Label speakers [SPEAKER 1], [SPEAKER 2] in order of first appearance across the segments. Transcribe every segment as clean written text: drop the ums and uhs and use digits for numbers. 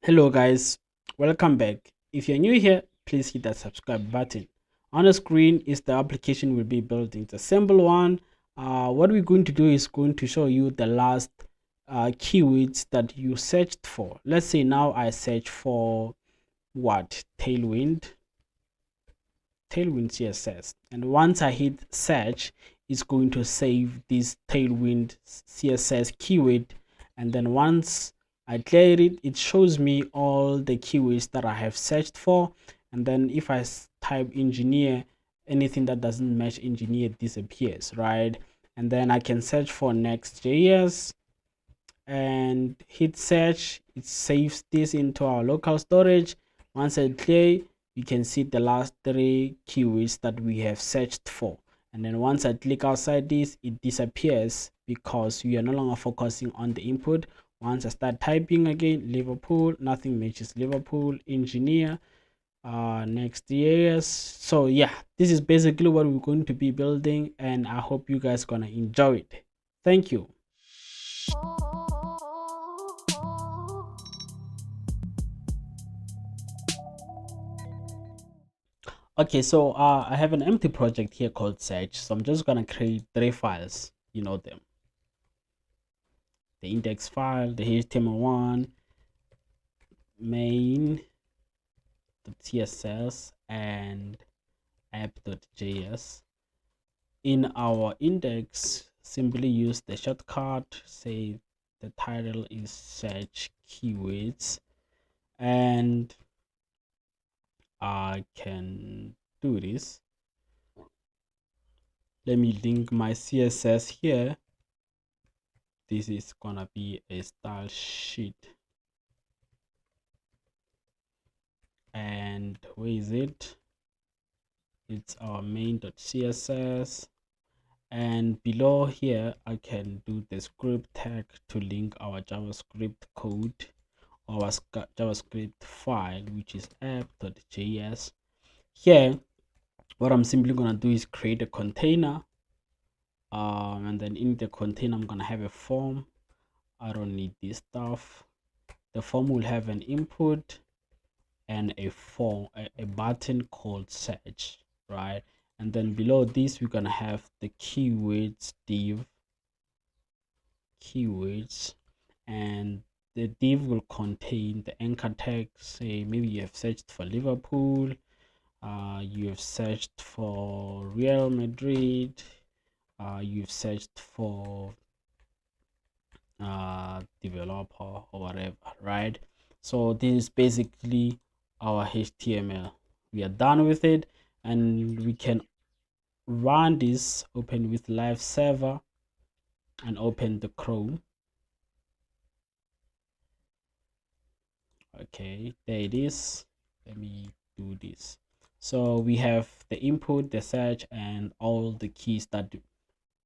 [SPEAKER 1] Hello guys, welcome back. If you're new here, please hit that subscribe button. On the screen is the application we'll be building. It's a simple one. What we're going to do is going to show you the last keywords that you searched for. Let's say now I search for what? Tailwind CSS. And once I hit search, it's going to save this Tailwind CSS keyword. And then once I clear it, it shows me all the keywords that I have searched for. And then if I type engineer, anything that doesn't match engineer disappears, right? And then I can search for Next.js and hit search. It saves this into our local storage. Once I clear, you can see the last three keywords that we have searched for. And then once I click outside this, it disappears because we are no longer focusing on the input. Once I start typing again, Liverpool, nothing matches Liverpool, engineer, Next.js. So yeah, this is basically what we're going to be building, and I hope you guys gonna enjoy it. Thank you. Okay, so I have an empty project here called search. So I'm just gonna create three files. You know them: the index file, the HTML1, main.css, and app.js. In our index, simply use the shortcut. Say the title is search keywords, and I can do this. Let me link my CSS here. This is gonna be a style sheet, and where is it? It's our main.css, and below here I can do the script tag to link our JavaScript code, our JavaScript file, which is app.js. Here what I'm simply gonna do is create a container, and then in the container I'm gonna have a form. I don't need this stuff. The form will have an input and a button called search, right? And then below this we're gonna have the keywords div, keywords, and the div will contain the anchor tag. Say maybe you have searched for Liverpool, you have searched for Real Madrid, you've searched for developer or whatever, right? So this is basically our HTML. We are done with it, and we can run this. Open with live server and open the Chrome. Okay, there it is. Let me do this. So we have the input, the search, and all the keys that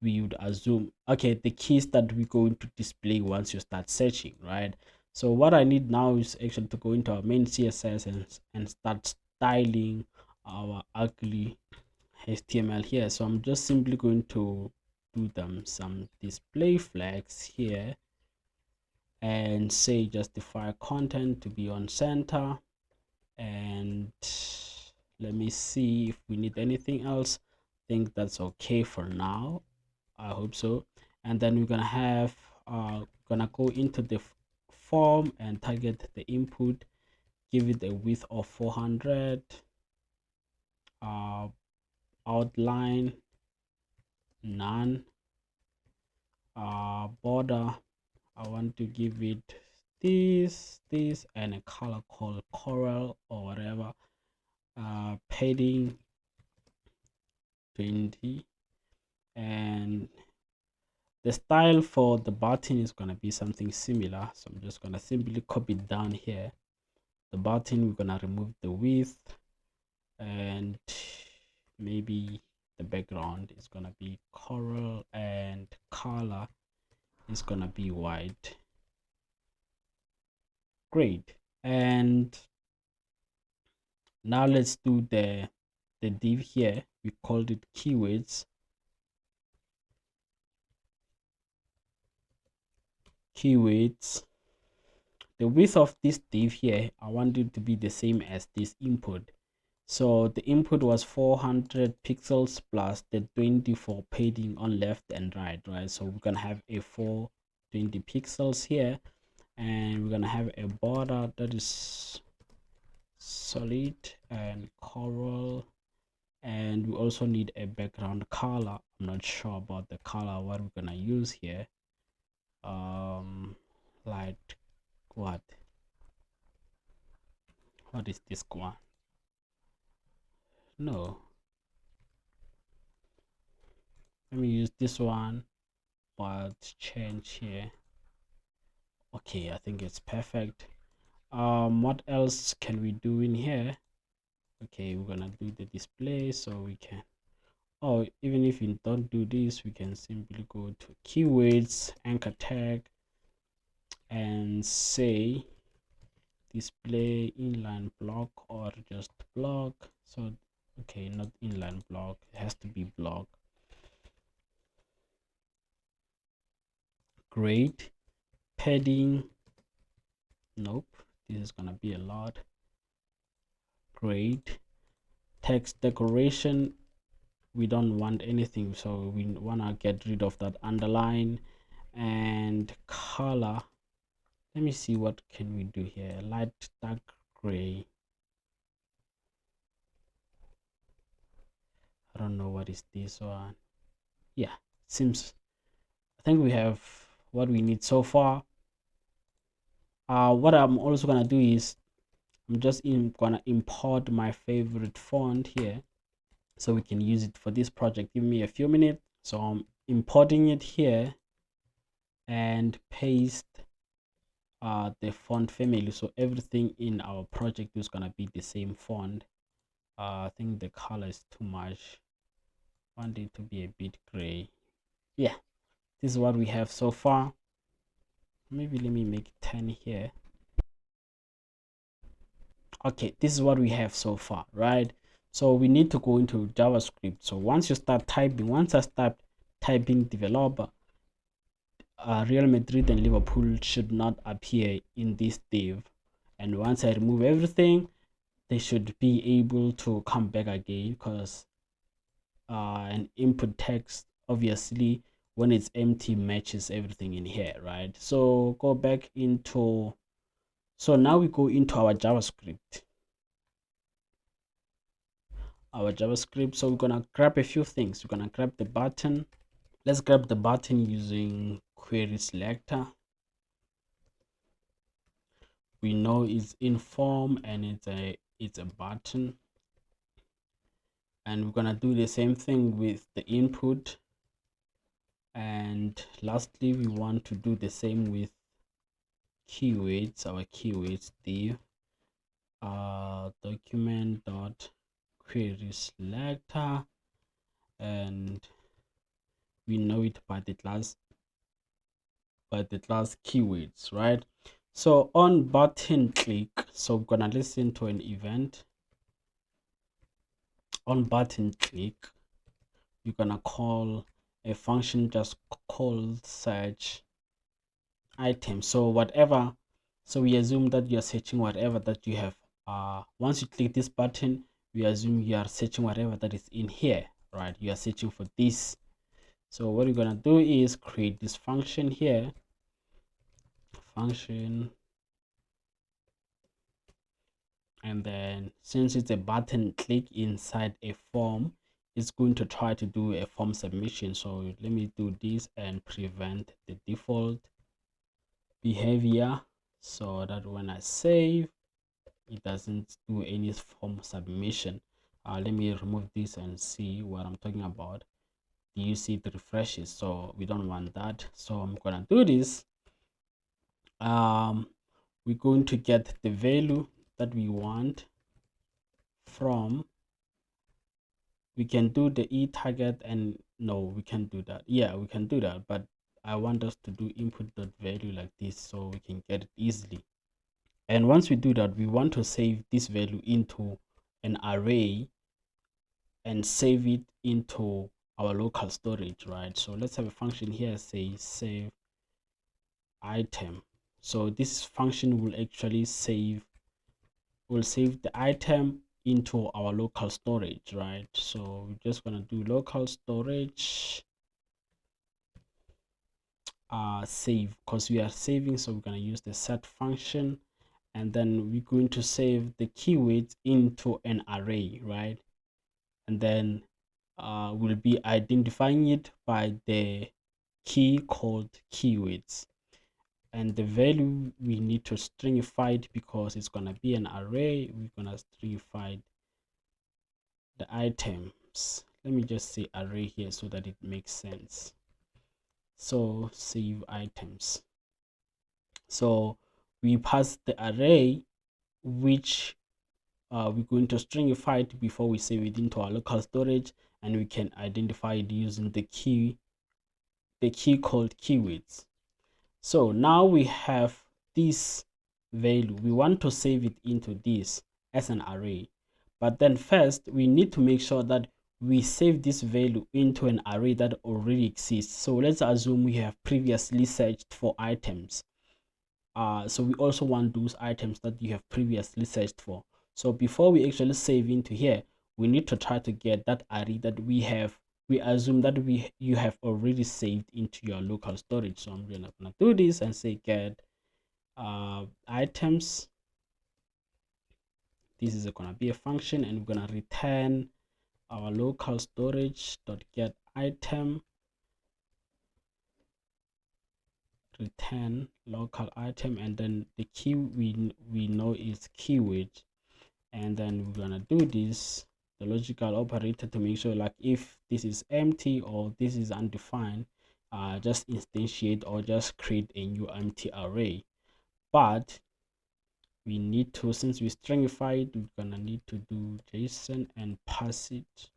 [SPEAKER 1] we would assume, okay, the keys that we're going to display once you start searching, right? So what I need now is actually to go into our main CSS and start styling our ugly HTML here. So I'm just simply going to do them some display flags here and say justify content to be on center, and let me see if we need anything else. I think that's okay for now. I hope so. And then we're gonna go into the form and target the input, give it a width of 400, outline none, border I want to give it this, and a color called coral or whatever, padding 20, and the style for the button is going to be something similar. So I'm just going to simply copy it down here. The button, we're going to remove the width, and maybe the background is going to be coral, and color is going to be white. Great. And now let's do the div here. We called it keywords. the width of this div here, I want it to be the same as this input. So the input was 400 pixels plus the 20 for padding on left and right, right? So we're gonna have a 420 pixels here, and we're gonna have a border that is solid and coral, and we also need a background color. I'm not sure about the color what we're gonna use here. Like what is this one? No, let me use this one, but change here. Okay, I think it's perfect. What else can we do in here? Okay, we're gonna do the display, so we can, oh, even if you don't do this, we can simply go to keywords, anchor tag, and say display inline block or just block. So okay, not inline block, it has to be block. Great. Padding, nope, this is gonna be a lot. Great. Text decoration, we don't want anything, so we want to get rid of that underline. And color, let me see what can we do here. Light, dark gray, I don't know what is this one. Yeah, seems, I think we have what we need so far. What I'm also gonna do is I'm just gonna import my favorite font here so we can use it for this project. Give me a few minutes. So I'm importing it here and paste the font family, so everything in our project is gonna be the same font. I think the color is too much, I want it to be a bit gray. Yeah, this is what we have so far. Maybe let me make 10 here. Okay, this is what we have so far, right? So we need to go into JavaScript. So once I start typing developer, Real Madrid and Liverpool should not appear in this div, and once I remove everything, they should be able to come back again, because an input text obviously when it's empty matches everything in here, right? So go back into, so now we go into our JavaScript. So we're gonna grab a few things. We're gonna grab the button. Let's grab the button using query selector. We know it's in form and it's a button, and we're gonna do the same thing with the input. And lastly, we want to do the same with keywords, our keywords div, document dot query selector, and we know it by the class keywords, right? So on button click, so we're gonna listen to an event. On button click, you're gonna call a function just called search item. So whatever, so we assume that you're searching whatever that you have. Once you click this button, we assume you are searching whatever that is in here, right? You are searching for this. So what we're gonna do is create this function here, function, and then since it's a button click inside a form, it's going to try to do a form submission. So let me do this and prevent the default behavior, so that when I save, it doesn't do any form submission. Let me remove this and see what I'm talking about. Do you see it refreshes? So we don't want that, so I'm gonna do this. We're going to get the value that we want from, we can do the e-target, and no, we can do that. Yeah, we can do that, but I want us to do input.value like this so we can get it easily. And once we do that, we want to save this value into an array and save it into our local storage, right? So let's have a function here, say save item. So this function will actually save the item into our local storage, right? So we're just gonna do local storage save, because we are saving, so we're gonna use the set function, and then we're going to save the keywords into an array, right? And then we'll be identifying it by the key called keywords, and the value we need to stringify it because it's gonna be an array. We're gonna stringify the items. Let me just say array here so that it makes sense. So save items. So we pass the array, which we're going to stringify it before we save it into our local storage, and we can identify it using the key called keywords. So now we have this value. We want to save it into this as an array, but then first we need to make sure that we save this value into an array that already exists. So let's assume we have previously searched for items. So we also want those items that you have previously searched for. So before we actually save into here, we need to try to get that array that we have. We assume that you have already saved into your local storage. So I'm gonna do this and say get items. This is gonna be a function, and we're gonna return our local storage dot get item, return local item, and then the key we know is keyword, and then we're gonna do this, the logical operator, to make sure like if this is empty or this is undefined, just instantiate or just create a new empty array. But we need to, since we stringified, we're gonna need to do JSON and pass it.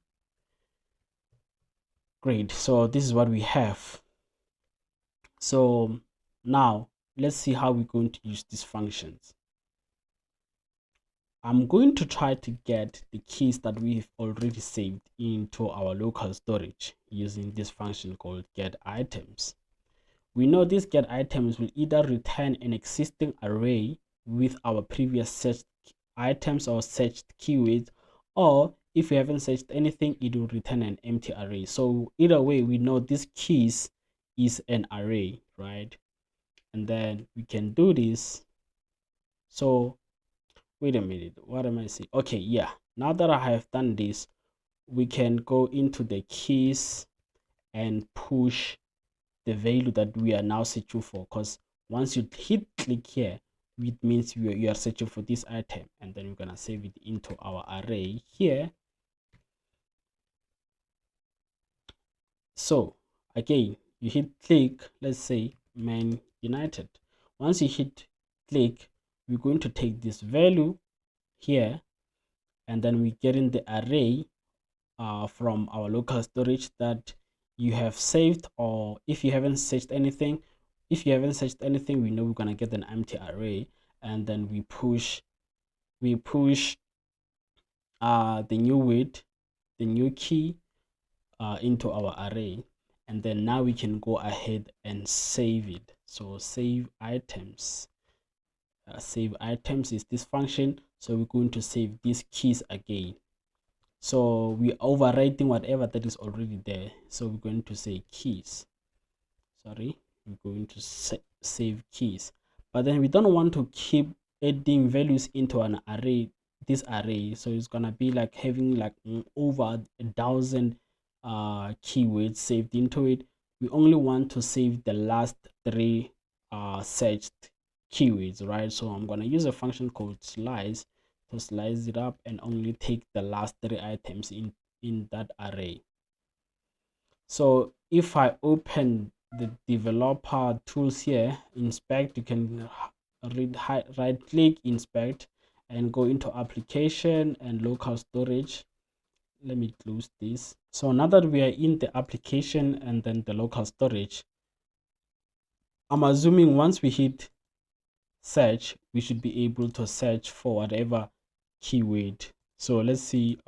[SPEAKER 1] Great, so this is what we have. So now let's see how we're going to use these functions. I'm going to try to get the keys that we've already saved into our local storage using this function called get items. We know this get items will either return an existing array with our previous searched items or searched keywords, or if we haven't searched anything, it will return an empty array. So either way, we know this keys is an array, right? And then we can do this. So wait a minute, what am I saying? Okay, yeah, now that I have done this, we can go into the keys and push the value that we are now searching for, because once you hit click here, it means you are searching for this item, and then we're gonna save it into our array here. So again, you hit click, let's say Man United. Once you hit click, we're going to take this value here, and then we get in the array from our local storage that you have saved, or if you haven't searched anything. If you haven't searched anything, we know we're gonna get an empty array, and then we push the new weight, the new key into our array, and then now we can go ahead and save it. So save items. Save items is this function, so we're going to save these keys again. So we're overwriting whatever that is already there. So we're going to say keys. Sorry, we're going to save keys. But then we don't want to keep adding values into an array, this array. So it's gonna be like having like over 1,000 keywords saved into it. We only want to save the last 3 searched keywords, right? So I'm gonna use a function called slice to slice it up and only take the last 3 items in that array. So if I open the developer tools here, inspect, you can right click, inspect, and go into application and local storage. Let me close this. So now that we are in the application and then the local storage, I'm assuming once we hit search, we should be able to search for whatever keyword. So let's see,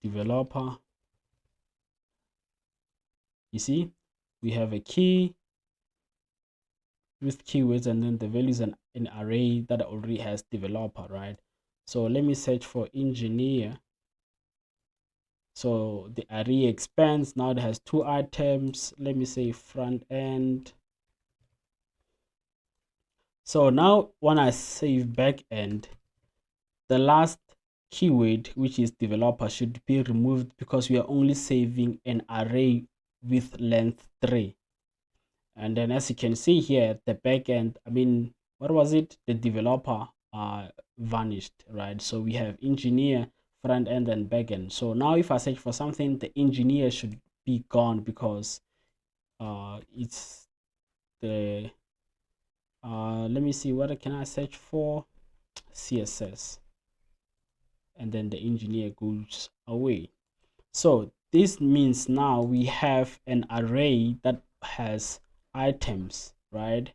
[SPEAKER 1] developer. You see, we have a key, with keywords, and then the value is an array that already has developer, right? So let me search for engineer. So the array expands. Now it has 2 items. Let me say front end. So now when I save back end, the last keyword, which is developer, should be removed because we are only saving an array with length 3. And then as you can see here, the backend, I mean, what was it? The developer vanished, right? So we have engineer, front end, and backend. So now if I search for something, the engineer should be gone because it's the let me see, what can I search for? CSS, and then the engineer goes away. So this means now we have an array that has items, right?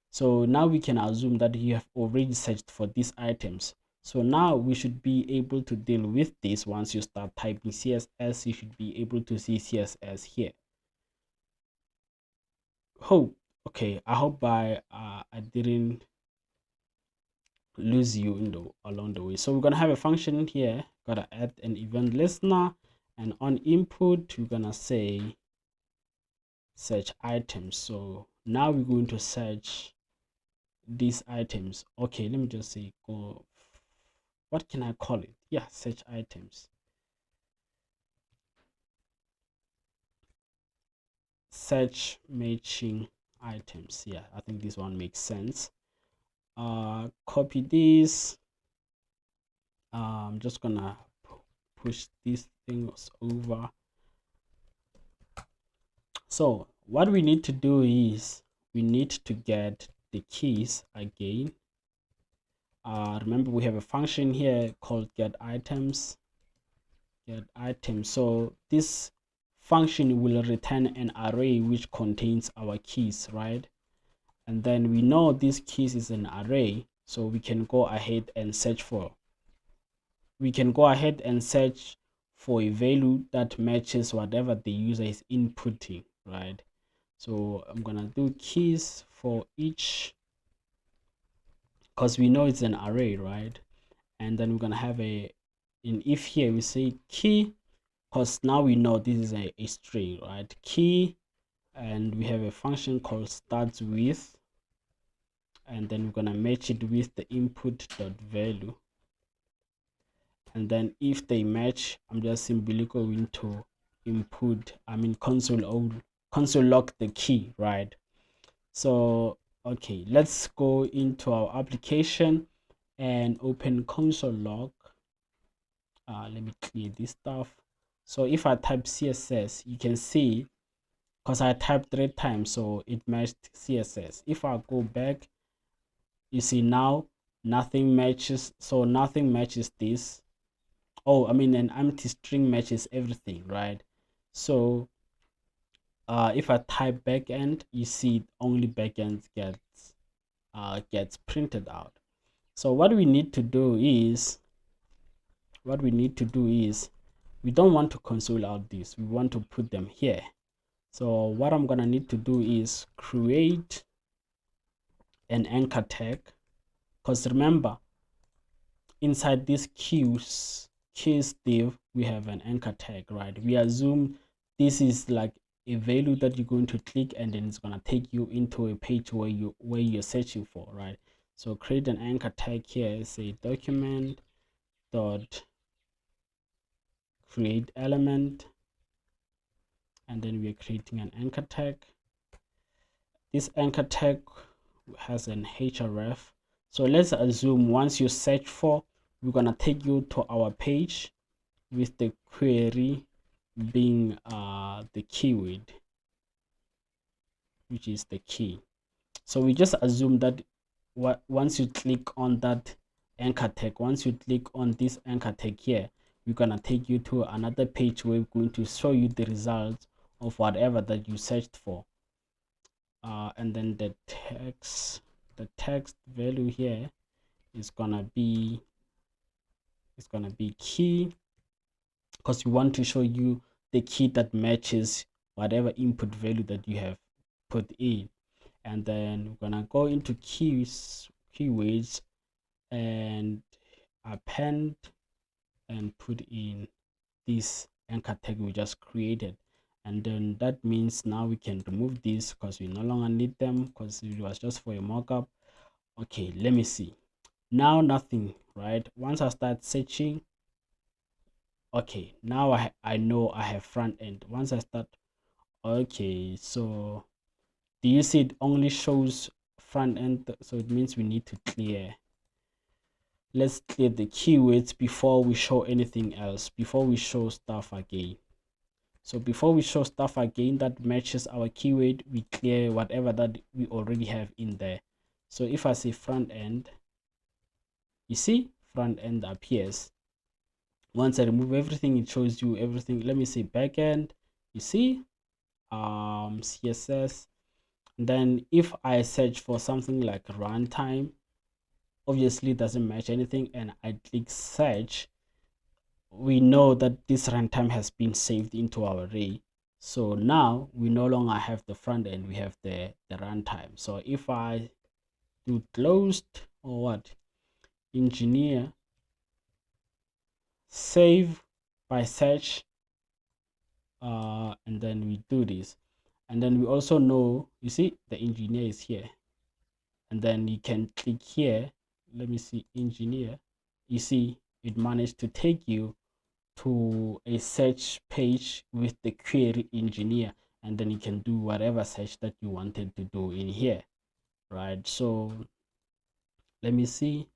[SPEAKER 1] So now we can assume that you have already searched for these items. So now we should be able to deal with this. Once you start typing CSS, you should be able to see CSS here. Oh, okay. I hope I didn't lose you along the way. So we're gonna have a function here. Gotta add an event listener, and on input we're gonna say search items. So now we're going to search these items. Okay, let me just say go, what can I call it? Yeah, search items, search matching items. Yeah, I think this one makes sense. Copy this. I'm just gonna push these things over. So what we need to do is we need to get the keys again. Remember we have a function here called get items. So this function will return an array which contains our keys, right? And then we know this keys is an array, so we can go ahead and search for a value that matches whatever the user is inputting, right? So I'm gonna do keys for each, because we know it's an array, right? And then we're gonna have in if here we say key, because now we know this is a string, right? Key, and we have a function called starts with, and then we're gonna match it with the input dot value. And then if they match, I'm just simply going to console log the key, right? So okay, let's go into our application and open console log. Let me clear this stuff. So if I type CSS, you can see, because I typed 3 times, so it matched CSS. If I go back, you see now nothing matches. So nothing matches this. Oh, I mean, an empty string matches everything, right? So if I type backend, you see only backend gets printed out. So what we need to do is we don't want to console out this, we want to put them here. So what I'm gonna need to do is create an anchor tag, because remember inside this keys div we have an anchor tag, right? We assume this is like a value that you're going to click, and then it's gonna take you into a page where you're searching for, right? So create an anchor tag here, say document dot create element, and then we're creating an anchor tag. This anchor tag has an href. So let's assume once you search for, we're gonna take you to our page with the query being the keyword, which is the key. So we just assume that once you click on that anchor tag, once you click on this anchor tag here, we're gonna take you to another page where we're going to show you the results of whatever that you searched for. And then the text value here is gonna be key, because we want to show you the key that matches whatever input value that you have put in. and then we're gonna go into keywords and append and put in this anchor tag we just created. And then that means now we can remove this because we no longer need them because it was just for a mockup. Okay, let me see. Now nothing, right? Once I start searching, okay, now I know I have front end. Once I start, okay, so do you see it only shows front end? So it means we need to clear. Let's clear the keywords before we show anything else, before we show stuff again. So before we show stuff again that matches our keyword, we clear whatever that we already have in there. So if I say front end, you see front end appears. Once I remove everything, it shows you everything. Let me say backend, you see CSS. And then if I search for something like runtime, obviously it doesn't match anything, and I click search, we know that this runtime has been saved into our array. So now we no longer have the front end, we have the runtime. So if I do closed or what, engineer, save by search, and then we do this, and then we also know, you see the engineer is here, and then you can click here. Let me see engineer, you see it managed to take you to a search page with the query engineer, and then you can do whatever search that you wanted to do in here, right? So let me see,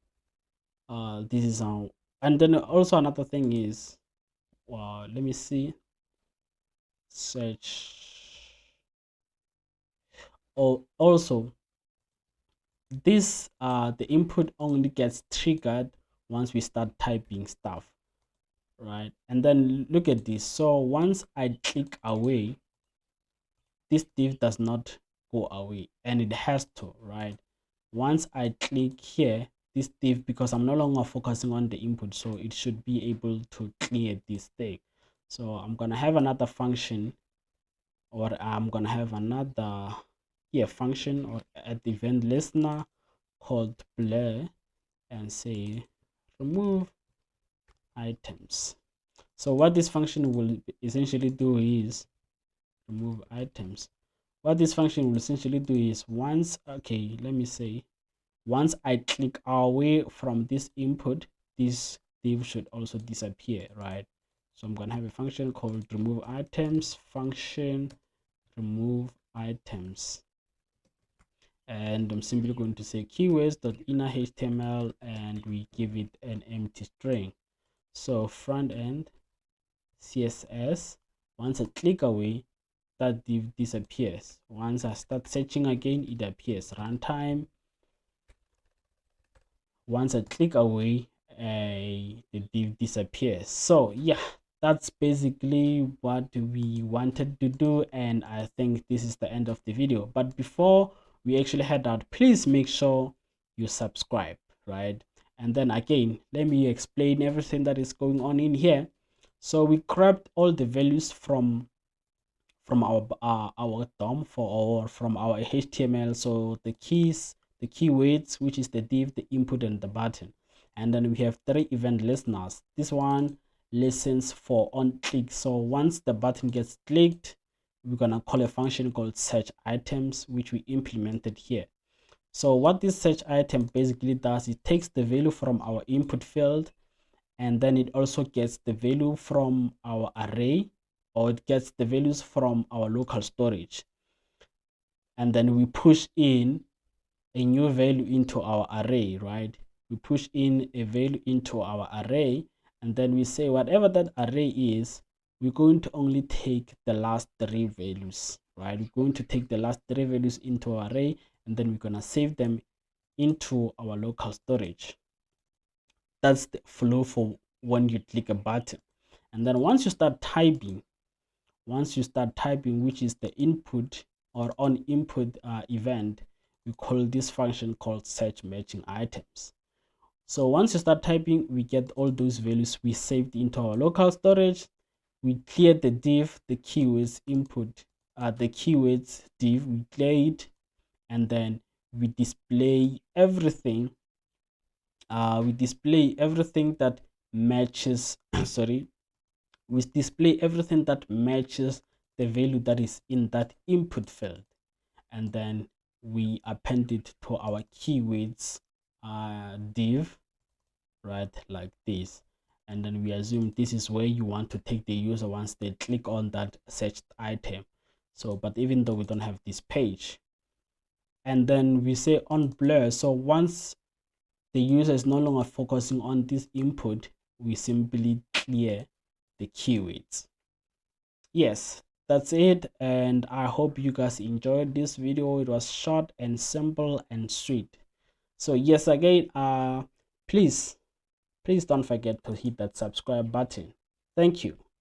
[SPEAKER 1] this is on. And then also another thing is, let me see, search. Oh, also this the input only gets triggered once we start typing stuff, right? And then look at this. So once I click away, this div does not go away, and it has to, right? Once I click here, this div, because I'm no longer focusing on the input, so it should be able to clear this thing. So I'm gonna have another function, or I'm gonna have another function or at event listener called blur, and say remove items. So what this function will essentially do is remove items. What this function will essentially do is once, okay, let me say, once I click away from this input, this div should also disappear, right? So I'm gonna have a function called remove items function remove items, and I'm simply going to say keywords.inner HTML, and we give it an empty string. So front end CSS, once I click away, that div disappears. Once I start searching again, it appears. Runtime, once I click away, the div disappears. So yeah, that's basically what we wanted to do, and I think this is the end of the video. But before we actually head out, please make sure you subscribe, right? And then again, let me explain everything that is going on in here. So we grabbed all the values from our DOM or from our HTML. So the keys, the keywords, which is the div, the input, and the button. And then we have 3 event listeners. This one listens for on click. So once the button gets clicked, we're gonna call a function called search items, which we implemented here. So what this search item basically does, it takes the value from our input field, and then it also gets the value from our array, or it gets the values from our local storage, and then we push in a new value into our array, right? We push in a value into our array, and then we say whatever that array is, we're going to only take the last 3 values, right? We're going to take the last 3 values into our array, and then we're going to save them into our local storage. That's the flow for when you click a button. And then once you start typing, which is the input or on input event, we call this function called search matching items. So once you start typing, we get all those values we saved into our local storage. We clear the div, the keywords input, the keywords div, we clear it, and then we display everything. We display everything that matches sorry, we display everything that matches the value that is in that input field, and then we append it to our keywords div, right, like this. And then we assume this is where you want to take the user once they click on that searched item. So but even though we don't have this page, and then we say on blur, so once the user is no longer focusing on this input, we simply clear the keywords. Yes, that's it, and I hope you guys enjoyed this video. It was short and simple and sweet. So yes, again, please don't forget to hit that subscribe button. Thank you.